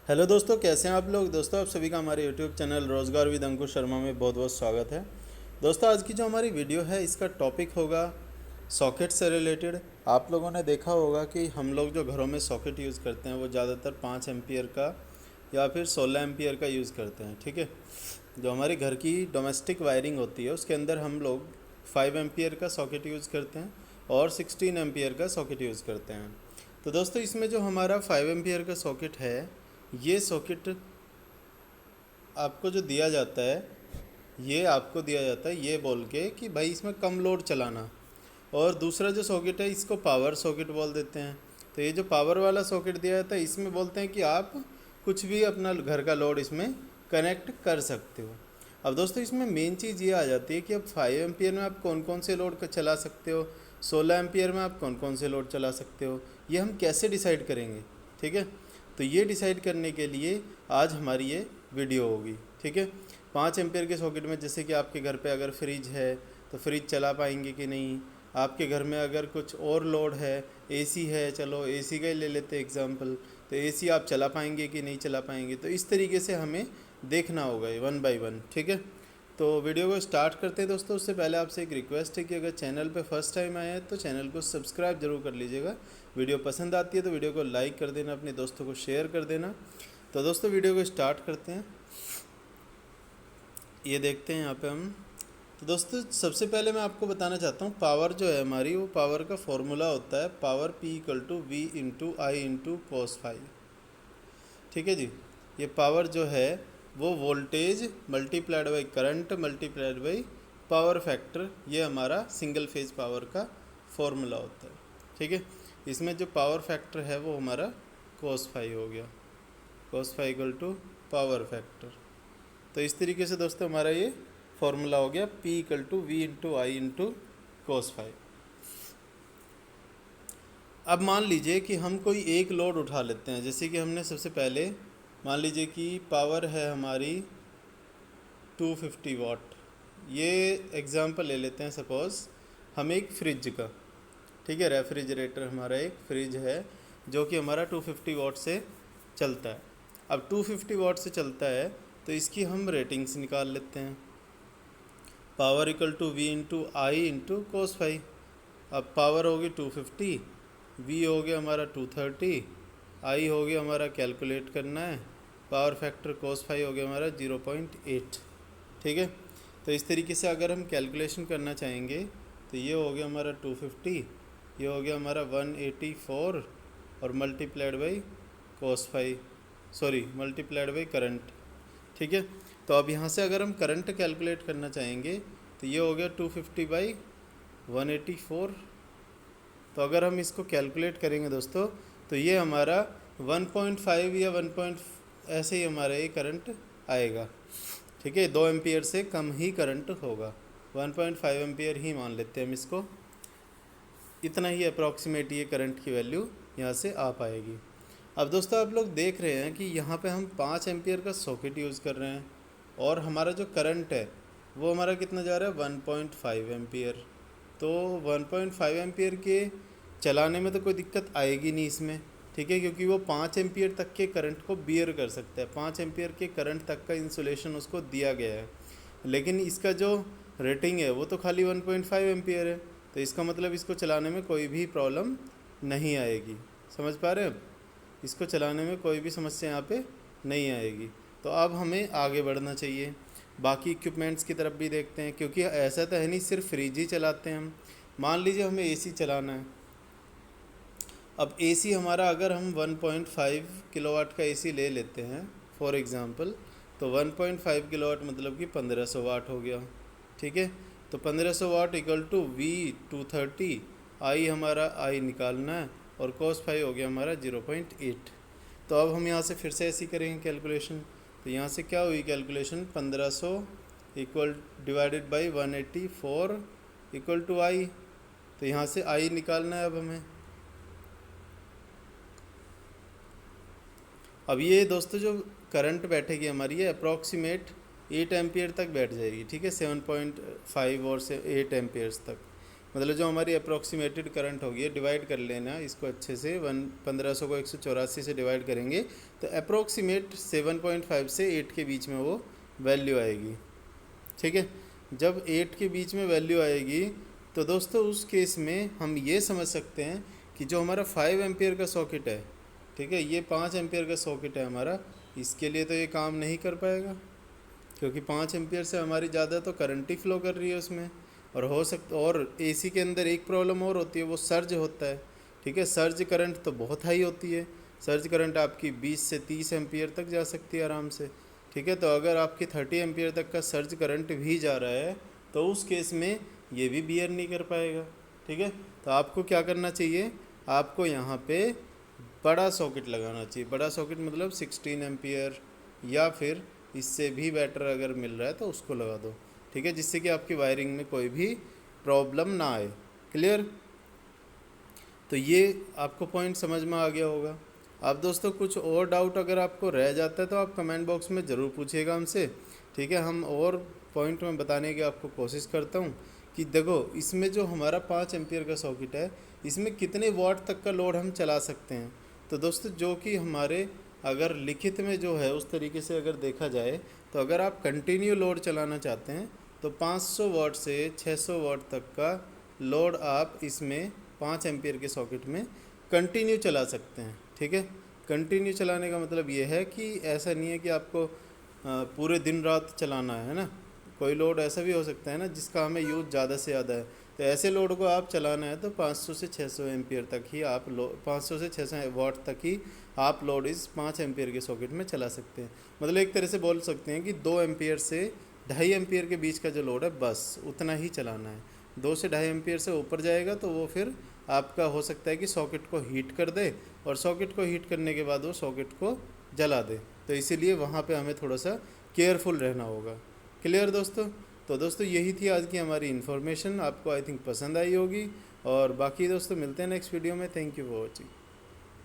Hello दोस्तों, कैसे हैं आप लोग। दोस्तों, आप सभी का हमारे यूट्यूब चैनल रोज़गार विद अंकुश शर्मा में बहुत बहुत स्वागत है। दोस्तों, आज की जो हमारी वीडियो है इसका टॉपिक होगा सॉकेट से रिलेटेड। आप लोगों ने देखा होगा कि हम लोग जो घरों में सॉकेट यूज़ करते हैं वो ज़्यादातर 5 एम्पियर का या फिर 16 एम्पियर का यूज़ करते हैं। ठीक है, जो हमारी घर की डोमेस्टिक वायरिंग होती है उसके अंदर हम लोग 5 एम्पियर का सॉकेट यूज़ करते हैं और 16 एम्पियर का सॉकेट यूज़ करते हैं। तो दोस्तों, इसमें जो हमारा 5 एम्पियर का सॉकेट है, ये सॉकेट आपको जो दिया जाता है, ये आपको दिया जाता है ये बोल के कि भाई इसमें कम लोड चलाना। और दूसरा जो सॉकेट है इसको पावर सॉकेट बोल देते हैं। तो ये जो पावर वाला सॉकेट दिया जाता है इसमें बोलते हैं कि आप कुछ भी अपना घर का लोड इसमें कनेक्ट कर सकते हो। अब दोस्तों, इसमें मेन चीज़ ये आ जाती है कि अब 5 एम्पियर में आप कौन कौन से लोड चला सकते हो, 16 एम्पियर में आप कौन कौन से लोड चला सकते हो, ये हम कैसे डिसाइड करेंगे। ठीक है, तो ये डिसाइड करने के लिए आज हमारी ये वीडियो होगी। ठीक है, 5 एम्पियर के सॉकेट में जैसे कि आपके घर पे अगर फ्रिज है तो फ्रिज चला पाएंगे कि नहीं। आपके घर में अगर कुछ और लोड है, एसी है, चलो एसी का ही ले लेते हैं एग्जांपल, तो एसी आप चला पाएंगे कि नहीं चला पाएंगे। तो इस तरीके से हमें देखना होगा ये 1 बाय 1। ठीक है, तो वीडियो को स्टार्ट करते हैं दोस्तों। उससे पहले आपसे एक रिक्वेस्ट है कि अगर चैनल पे फर्स्ट टाइम आए हैं तो चैनल को सब्सक्राइब जरूर कर लीजिएगा। वीडियो पसंद आती है तो वीडियो को लाइक कर देना, अपने दोस्तों को शेयर कर देना। तो दोस्तों, वीडियो को स्टार्ट करते हैं। ये देखते हैं यहाँ पे हम। तो दोस्तों, सबसे पहले मैं आपको बताना चाहता हूँ पावर जो है हमारी, वो पावर का फॉर्मूला होता है power P = V × I × cos⁡। ठीक है जी, ये पावर जो है वो voltage multiplied by current multiplied by power factor, ये हमारा सिंगल फेज पावर का फॉर्मूला होता है। ठीक है, इसमें जो पावर फैक्टर है वो हमारा cos⁡ हो गया, cos⁡ = पावर फैक्टर। तो इस तरीके से दोस्तों हमारा ये फॉर्मूला हो गया P = V × I × cos⁡। अब मान लीजिए कि हम कोई एक लोड उठा लेते हैं, जैसे कि हमने सबसे पहले मान लीजिए कि पावर है हमारी 250 वाट। ये एग्ज़ाम्पल ले लेते हैं, सपोज़ हम एक फ्रिज का, ठीक है, रेफ्रिजरेटर हमारा एक फ्रिज है जो कि हमारा 250 वाट से चलता है। अब 250 वाट से चलता है तो इसकी हम रेटिंग्स निकाल लेते हैं। Power = V × I × cos⁡। अब पावर होगी 250, V हो गया हमारा 230, I हो गया हमारा कैलकुलेट करना है, पावर फैक्टर cos⁡ हो गया हमारा 0.8। ठीक है, तो इस तरीके से अगर हम कैलकुलेशन करना चाहेंगे तो ये हो गया हमारा 250, ये हो गया हमारा 184 और multiplied by multiplied by current. ठीक है, तो अब यहाँ से अगर हम करंट कैलकुलेट करना चाहेंगे तो ये हो गया 250/184। तो अगर हम इसको कैलकुलेट करेंगे दोस्तों तो ये हमारा 1.5 या 1 ऐसे ही हमारा ये करंट आएगा। ठीक है, 2 एम्पियर से कम ही करंट होगा, 1.5 एम्पियर ही मान लेते हैं हम इसको। इतना ही अप्रॉक्सीमेट ये करंट की वैल्यू यहाँ से आ पाएगी। अब दोस्तों, आप लोग देख रहे हैं कि यहाँ पे हम 5 एम्पियर का सॉकेट यूज़ कर रहे हैं और हमारा जो करंट है वो हमारा कितना जा रहा है, 1.5 एम्पियर। तो 1.5 एम्पियर के चलाने में तो कोई दिक्कत आएगी नहीं इसमें। ठीक है, क्योंकि वो 5 एम्पियर तक के करंट को बियर कर सकता है, 5 एम्पियर के करंट तक का इंसुलेशन उसको दिया गया है। लेकिन इसका जो रेटिंग है वो तो खाली 1.5 एम्पियर है, तो इसका मतलब इसको चलाने में कोई भी प्रॉब्लम नहीं आएगी। समझ पा रहे हैं, अब इसको चलाने में कोई भी समस्या यहाँ पे नहीं आएगी। तो अब हमें आगे बढ़ना चाहिए, बाकी इक्विपमेंट्स की तरफ भी देखते हैं, क्योंकि ऐसा तो है नहीं सिर्फ फ्रिज ही चलाते हैं हम। मान लीजिए हमें एसी चलाना है। अब एसी हमारा अगर हम 1.5 किलोवाट का एसी ले लेते हैं फॉर एग्ज़ाम्पल, तो 1.5 किलोवाट मतलब कि 1500 वाट हो गया। ठीक है, तो 1500 वाट = V 230, आई हमारा आई निकालना है और cos⁡ हो गया हमारा 0.8। तो अब हम यहाँ से फिर से ऐसी करेंगे कैलकुलेशन। तो यहाँ से क्या हुई कैलकुलेशन, 1500 डिवाइडेड बाई 184 = आई। तो यहाँ से आई निकालना है अब हमें। अब ये दोस्तों जो करंट बैठेगी हमारी, ये अप्रॉक्सीमेट 8 एम्पियर तक बैठ जाएगी। ठीक है, 7.5 और से 8 एम्पियर्स तक। मतलब जो हमारी अप्रोक्सीमेटेड करंट होगी, डिवाइड कर लेना इसको अच्छे से, 1500 को 184 से डिवाइड करेंगे तो अप्रोक्सीमेट 7.5 से 8 के बीच में वो वैल्यू आएगी। ठीक है, जब 8 के बीच में वैल्यू आएगी तो दोस्तों उस केस में हम ये समझ सकते हैं कि जो हमारा 5 एम्पियर का सॉकेट है, ठीक है, ये 5 एम्पियर का सॉकेट है हमारा, इसके लिए तो ये काम नहीं कर पाएगा, क्योंकि 5 एम्पियर से हमारी ज़्यादा तो करंट ही फ्लो कर रही है उसमें। और हो सकता, और एसी के अंदर एक प्रॉब्लम और होती है, वो सर्ज होता है। ठीक है, सर्ज करंट तो बहुत हाई होती है, सर्ज करंट आपकी 20 से 30 एम्पियर तक जा सकती है आराम से। ठीक है, तो अगर आपकी 30 एम्पियर तक का सर्ज करंट भी जा रहा है तो उस केस में ये भी बियर नहीं कर पाएगा। ठीक है, तो आपको क्या करना चाहिए, आपको यहाँ पे बड़ा सॉकेट लगाना चाहिए। बड़ा सॉकेट मतलब 16 एम्पियर या फिर इससे भी बेटर अगर मिल रहा है तो उसको लगा दो। ठीक है, जिससे कि आपकी वायरिंग में कोई भी प्रॉब्लम ना आए। क्लियर? तो ये आपको पॉइंट समझ में आ गया होगा। अब दोस्तों कुछ और डाउट अगर आपको रह जाता है तो आप कमेंट बॉक्स में ज़रूर पूछिएगा हमसे। ठीक है, हम और पॉइंट में बताने की आपको कोशिश करता हूँ कि देखो इसमें जो हमारा 5 एम्पियर का सॉकेट है, इसमें कितने वाट तक का लोड हम चला सकते हैं। तो दोस्तों जो कि हमारे अगर लिखित में जो है उस तरीके से अगर देखा जाए तो अगर आप कंटिन्यू लोड चलाना चाहते हैं तो 500 वाट से 600 वाट तक का लोड आप इसमें 5 एम्पियर के सॉकेट में कंटिन्यू चला सकते हैं। ठीक है, कंटिन्यू चलाने का मतलब ये है कि ऐसा नहीं है कि आपको पूरे दिन रात चलाना है ना। कोई लोड ऐसा भी हो सकता है ना जिसका हमें यूज़ ज़्यादा से ज़्यादा है, तो ऐसे लोड को आप चलाना है तो 500 से 600 एम्पियर तक ही आप 500 से 600 वाट तक ही आप लोड इस 5 एम्पियर के सॉकेट में चला सकते हैं। मतलब एक तरह से बोल सकते हैं कि 2 एम्पियर से 2.5 एम्पियर के बीच का जो लोड है बस उतना ही चलाना है। 2 से 2.5 एम्पियर से ऊपर जाएगा तो वो फिर आपका हो सकता है कि सॉकेट को हीट कर दे, और सॉकेट को हीट करने के बाद वो सॉकेट को जला दे। तो इसीलिए वहाँ पे हमें थोड़ा सा केयरफुल रहना होगा। क्लियर दोस्तों? तो दोस्तों यही थी आज की हमारी इन्फॉर्मेशन, आपको आई थिंक पसंद आई होगी। और बाकी दोस्तों मिलते हैं नेक्स्ट वीडियो में। Thank you for watching.